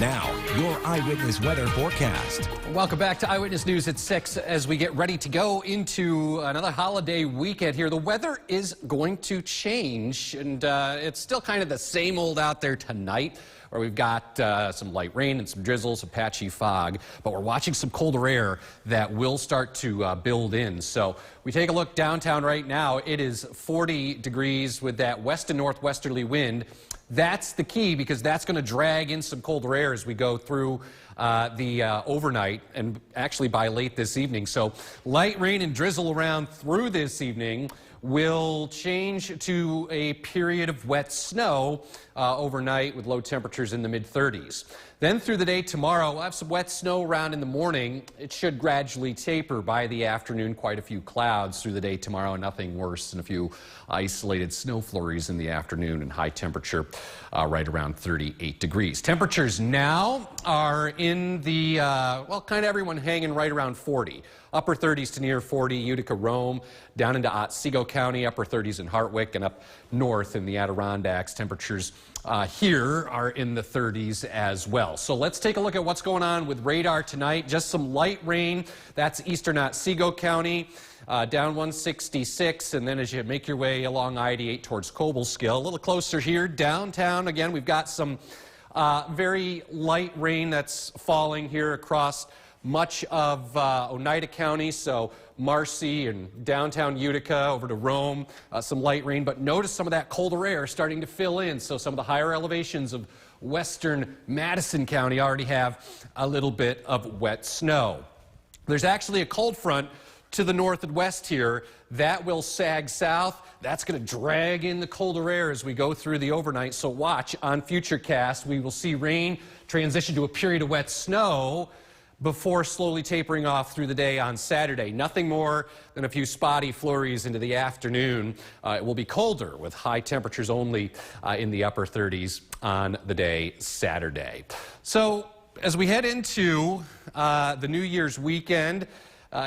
Now, your Eyewitness Weather forecast. Welcome back to Eyewitness News at 6 as we get ready to go into another holiday weekend here. The weather is going to change, and it's still kind of the same old out there tonight, where we've got some light rain and some drizzle, some patchy fog, but we're watching some colder air that will start to build in. So we take a look downtown right now. It is 40 degrees with that west and northwesterly wind. That's the key, because that's going to drag in some colder air as we go through the overnight and actually by late this evening. So light rain and drizzle around through this evening will change to a period of wet snow overnight with low temperatures in the mid-30s. Then through the day tomorrow, we'll have some wet snow around in the morning. It should gradually taper by the afternoon. Quite a few clouds through the day tomorrow, nothing worse than a few isolated snow flurries in the afternoon, and high temperature right around 38 degrees. Temperatures now are in the, well, kind of everyone hanging right around 40. Upper 30s to near 40, Utica, Rome, down into Otsego County, upper 30s in Hartwick, and up north in the Adirondacks. Temperatures here are in the 30s as well. So let's take a look at what's going on with radar tonight. Just some light rain. That's eastern Otsego County, down 166, and then as you make your way along I-88 towards Cobleskill, a little closer here downtown. Again, we've got some very light rain that's falling here across much of Oneida County, so Marcy and downtown Utica over to Rome, some light rain, but notice some of that colder air starting to fill in. So some of the higher elevations of western Madison County already have a little bit of wet snow. There's actually a cold front to the north and west here that will sag south. That's going to drag in the colder air as we go through the overnight. So watch on Futurecast. We will see rain transition to a period of wet snow before slowly tapering off through the day on Saturday. Nothing more than a few spotty flurries into the afternoon. It will be colder with high temperatures only in the upper 30s on the day Saturday. So as we head into the New Year's weekend,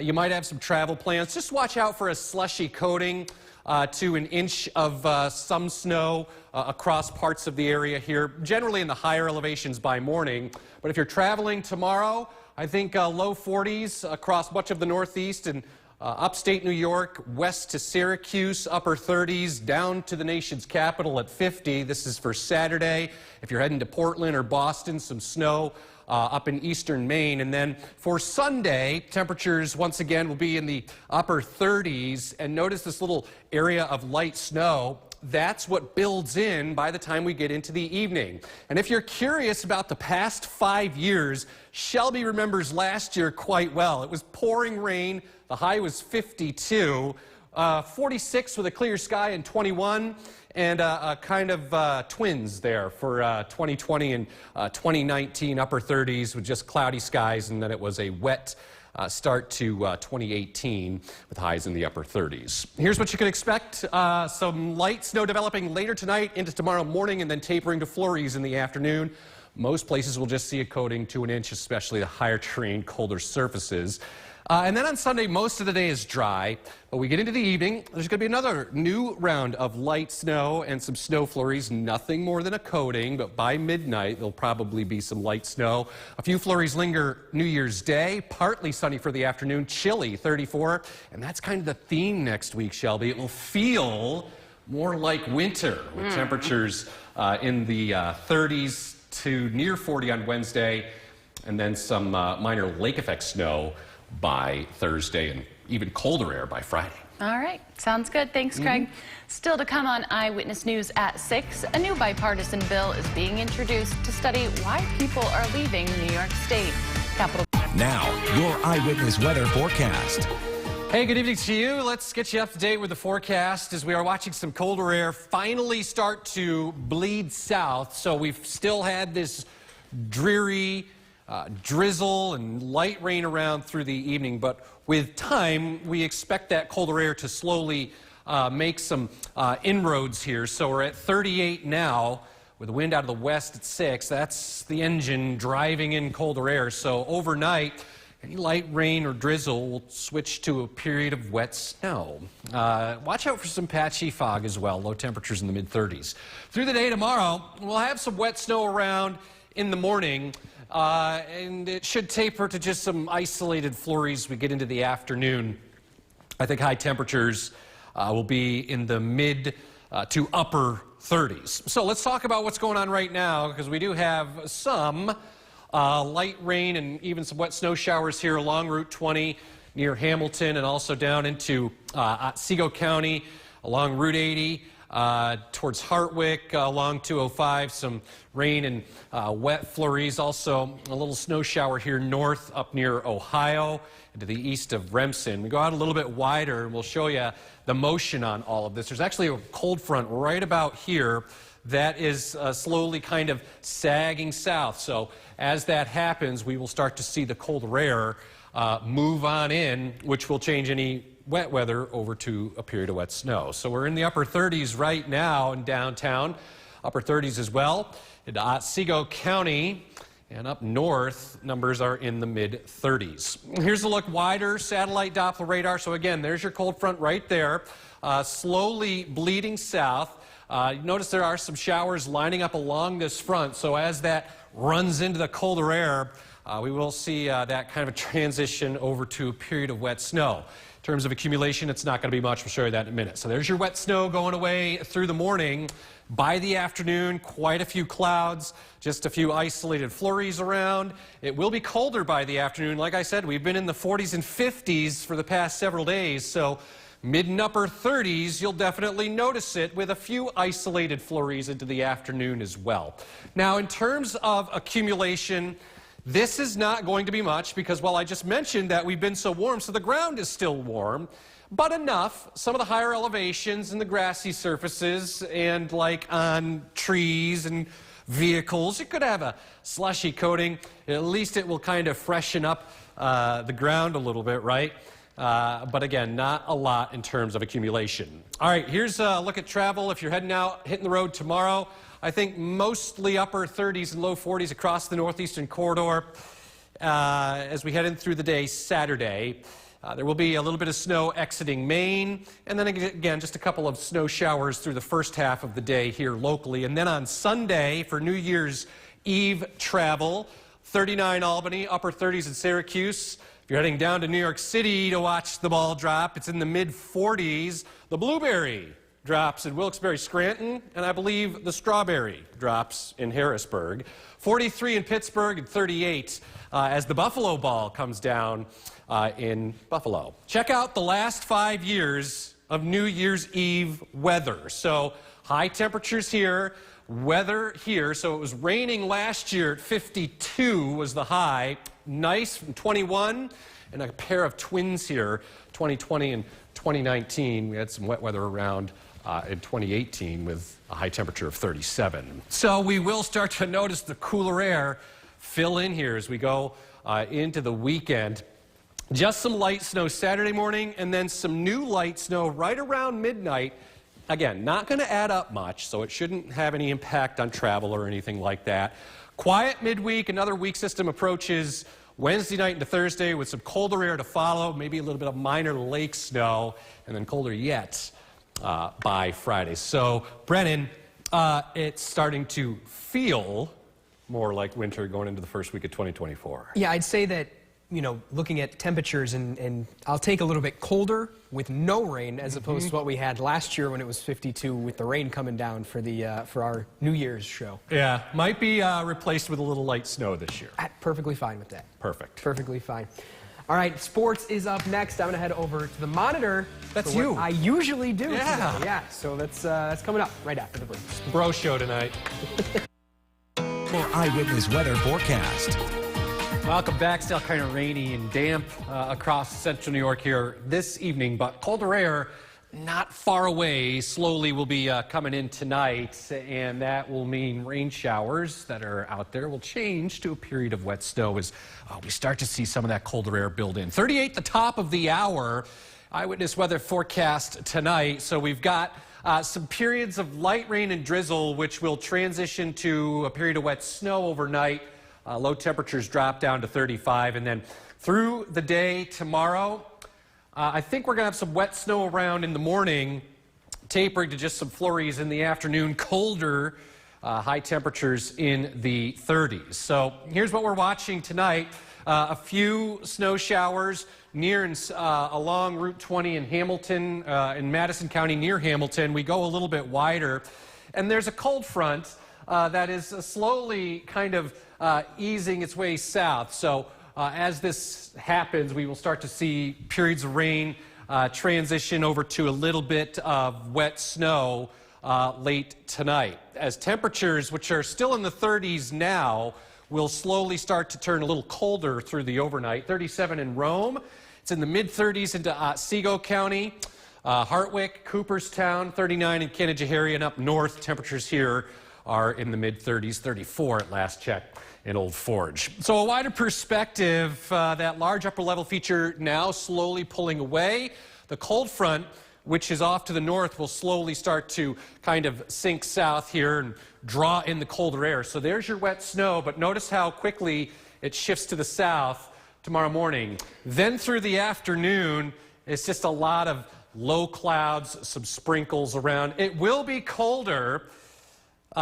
you might have some travel plans. Just watch out for a slushy coating to an inch of some snow across parts of the area here, generally in the higher elevations by morning. But if you're traveling tomorrow, I think low 40s across much of the Northeast and upstate New York, west to Syracuse, upper 30s, down to the nation's capital at 50. This is for Saturday. If you're heading to Portland or Boston, some snow up in eastern Maine. And then for Sunday, temperatures once again will be in the upper 30s. And notice this little area of light snow. That's what builds in by the time we get into the evening. And if you're curious about the past 5 years, Shelby remembers last year quite well. It was pouring rain. The high was 52, 46 with a clear sky in 21, and kind of twins there for 2020 and 2019, upper 30s with just cloudy skies, and then it was a wet start to 2018 with highs in the upper 30s. Here's what you can expect. Some light snow developing later tonight into tomorrow morning, and then tapering to flurries in the afternoon. Most places will just see a coating to an inch, especially the higher terrain, colder surfaces. And then on Sunday, most of the day is dry, but we get into the evening, there's going to be another new round of light snow and some snow flurries, nothing more than a coating, but by midnight, there'll probably be some light snow. A few flurries linger New Year's Day, partly sunny for the afternoon, chilly, 34, and that's kind of the theme next week, Shelby. It will feel more like winter with temperatures in the 30s to near 40 on Wednesday, and then some minor lake effect snow by Thursday, and even colder air by Friday. All right. Sounds good. Thanks, Craig. Still to come on Eyewitness News at 6, a new bipartisan bill is being introduced to study why people are leaving New York State. Now, your Eyewitness Weather forecast. Hey, good evening to you. Let's get you up to date with the forecast as we are watching some colder air finally start to bleed south. So we've still had this dreary drizzle and light rain around through the evening, but with time we expect that colder air to slowly make some inroads here. So we're at 38 now with the wind out of the west at 6. That's the engine driving in colder air. So overnight, any light rain or drizzle will switch to a period of wet snow. Watch out for some patchy fog as well, low temperatures in the mid-30s. Through the day tomorrow, we'll have some wet snow around in the morning, and it should taper to just some isolated flurries as we get into the afternoon. I think high temperatures will be in the mid to upper 30s. So let's talk about what's going on right now, because we do have some light rain and even some wet snow showers here along Route 20 near Hamilton, and also down into Otsego County along Route 80 towards Hartwick, along 205. Some rain and wet flurries. Also a little snow shower here north up near Ohio and to the east of Remsen. We go out a little bit wider and we'll show you the motion on all of this. There's actually a cold front right about here that is slowly kind of sagging south. So as that happens, we will start to see the colder air move on in, which will change any wet weather over to a period of wet snow. So we're in the upper 30s right now in downtown, upper 30s as well. In Otsego County and up north, numbers are in the mid 30s. Here's a look wider, satellite Doppler radar. So again, there's your cold front right there, slowly bleeding south. Notice there are some showers lining up along this front. So as that runs into the colder air, we will see that kind of a transition over to a period of wet snow. In terms of accumulation, it's not going to be much. We'll show you that in a minute. So there's your wet snow going away through the morning. By the afternoon, quite a few clouds, just a few isolated flurries around. It will be colder by the afternoon. Like I said, we've been in the 40s and 50s for the past several days. So mid and upper 30s, you'll definitely notice it with a few isolated flurries into the afternoon as well. Now, in terms of accumulation, this is not going to be much because, well, I just mentioned that we've been so warm, so the ground is still warm, but enough. Some of the higher elevations and the grassy surfaces and like on trees and vehicles, you could have a slushy coating. At least it will kind of freshen up the ground a little bit, right? But again, not a lot in terms of accumulation. All right, here's a look at travel. If you're heading out, hitting the road tomorrow, I think mostly upper 30s and low 40s across the northeastern corridor as we head in through the day Saturday. There will be a little bit of snow exiting Maine, and then again, just a couple of snow showers through the first half of the day here locally. And then on Sunday for New Year's Eve travel, 39 Albany, upper 30s in Syracuse. If you're heading down to New York City to watch the ball drop, it's in the mid 40s. The blueberry drops in Wilkes-Barre, Scranton, and I believe the strawberry drops in Harrisburg. 43 in Pittsburgh and 38 as the Buffalo ball comes down in Buffalo. Check out the last 5 years of New Year's Eve weather. So high temperatures here, weather here. So it was raining last year at 52 was the high. Nice from 21, and a pair of twins here, 2020 and 2019. We had some wet weather around in 2018 with a high temperature of 37. So we will start to notice the cooler air fill in here as we go into the weekend. Just some light snow Saturday morning, and then some new light snow right around midnight. Again, not going to add up much, so it shouldn't have any impact on travel or anything like that. Quiet midweek, another weak system approaches Wednesday night into Thursday with some colder air to follow, maybe a little bit of minor lake snow, and then colder yet by Friday. So, Brennan, it's starting to feel more like winter going into the first week of 2024. Yeah, I'd say that, you know, looking at temperatures, and I'll take a little bit colder with no rain as opposed to what we had last year when it was 52 with the rain coming down for the for our New Year's show. Yeah, might be replaced with a little light snow this year. Perfectly fine with that. Perfect. Perfectly fine. All right, sports is up next. I'm going to head over to the monitor. That's you. I usually do. Yeah. Today. Yeah, so that's coming up right after the break. Bro show tonight. Your eyewitness weather forecast. Welcome back. Still kind of rainy and damp across central New York here this evening, but colder air not far away slowly will be coming in tonight, and that will mean rain showers that are out there will change to a period of wet snow as we start to see some of that colder air build in. 38 the top of the hour. Eyewitness weather forecast tonight. So we've got some periods of light rain and drizzle, which will transition to a period of wet snow overnight. Low temperatures drop down to 35, and then through the day tomorrow, I think we're going to have some wet snow around in the morning, tapering to just some flurries in the afternoon, colder high temperatures in the 30s. So here's what we're watching tonight. A few snow showers near and along Route 20 in Hamilton, in Madison County near Hamilton. We go a little bit wider. And there's a cold front that is slowly kind of easing its way south. So as this happens, we will start to see periods of rain transition over to a little bit of wet snow late tonight. As temperatures, which are still in the 30s now, will slowly start to turn a little colder through the overnight. 37 in Rome. It's in the mid-30s into Otsego County. Hartwick, Cooperstown, 39 in Canajoharie, and up north, temperatures here are in the mid-30s, 34 at last check in Old Forge. So a wider perspective, that large upper-level feature now slowly pulling away. The cold front, which is off to the north, will slowly start to kind of sink south here and draw in the colder air. So there's your wet snow, but notice how quickly it shifts to the south tomorrow morning. Then through the afternoon, it's just a lot of low clouds, some sprinkles around. It will be colder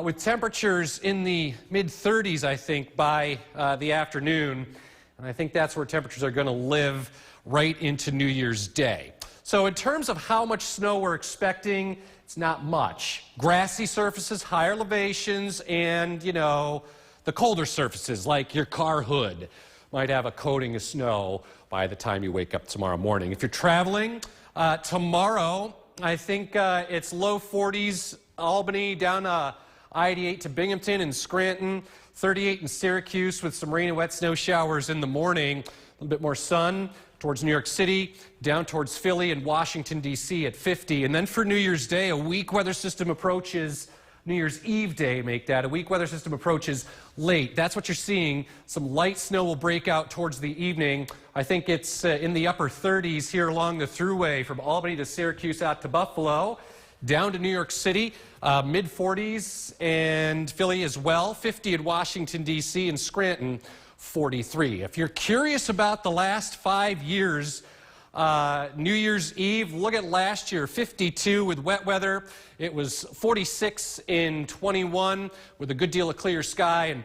with temperatures in the mid-30s, I think, by the afternoon. And I think that's where temperatures are going to live right into New Year's Day. So in terms of how much snow we're expecting, it's not much. Grassy surfaces, higher elevations, and, you know, the colder surfaces like your car hood might have a coating of snow by the time you wake up tomorrow morning. If you're traveling tomorrow, I think it's low 40s, Albany, down I-88 to Binghamton and Scranton, 38 in Syracuse with some rain and wet snow showers in the morning, a little bit more sun towards New York City, down towards Philly and Washington, D.C. at 50. And then for New Year's Day, a weak weather system approaches. New Year's Eve day, make that. A weak weather system approaches late. That's what you're seeing. Some light snow will break out towards the evening. I think it's in the upper 30s here along the thruway from Albany to Syracuse out to Buffalo, down to New York City, mid-40s, and Philly as well, 50 in Washington, D.C., and Scranton, 43. If you're curious about the last 5 years, New Year's Eve, look at last year, 52 with wet weather. It was 46 in 21 with a good deal of clear sky, and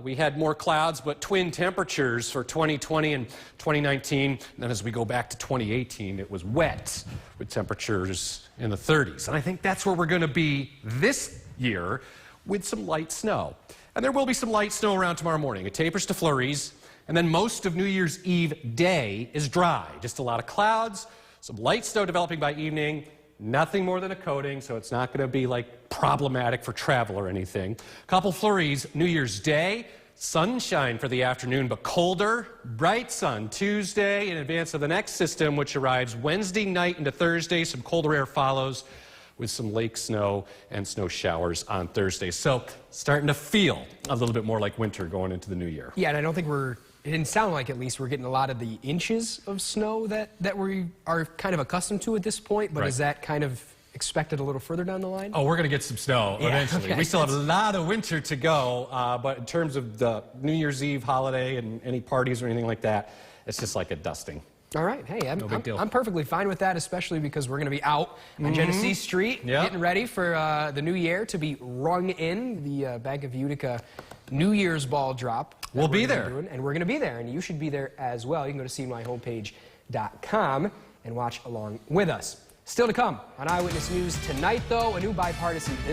we had more clouds, but twin temperatures for 2020 and 2019. And then as we go back to 2018, it was wet with temperatures in the 30s. And I think that's where we're going to be this year with some light snow. And there will be some light snow around tomorrow morning. It tapers to flurries. And then most of New Year's Eve day is dry. Just a lot of clouds, some light snow developing by evening, nothing more than a coating, so it's not going to be like problematic for travel or anything. A couple flurries New Year's Day, sunshine for the afternoon, but colder, bright sun Tuesday in advance of the next system, which arrives Wednesday night into Thursday. Some colder air follows with some lake snow and snow showers on Thursday. So starting to feel a little bit more like winter going into the new year. Yeah, and I don't think it didn't sound like, at least, we're getting a lot of the inches of snow that we are kind of accustomed to at this point, but Right. Is that kind of expected a little further down the line? Oh, we're going to get some snow eventually. Okay. We still have a lot of winter to go, but in terms of the New Year's Eve holiday and any parties or anything like that, it's just like a dusting. All right. Hey, No big deal. I'm perfectly fine with that, especially because we're going to be out on Genesee Street Yep. getting ready for the new year to be rung in, the Bank of Utica New Year's ball drop. that We'll be we're gonna there. doing, and we're going to be there, and you should be there as well. You can go to cnyhomepage.com and watch along with us. Still to come on Eyewitness News tonight, though, a new bipartisan bill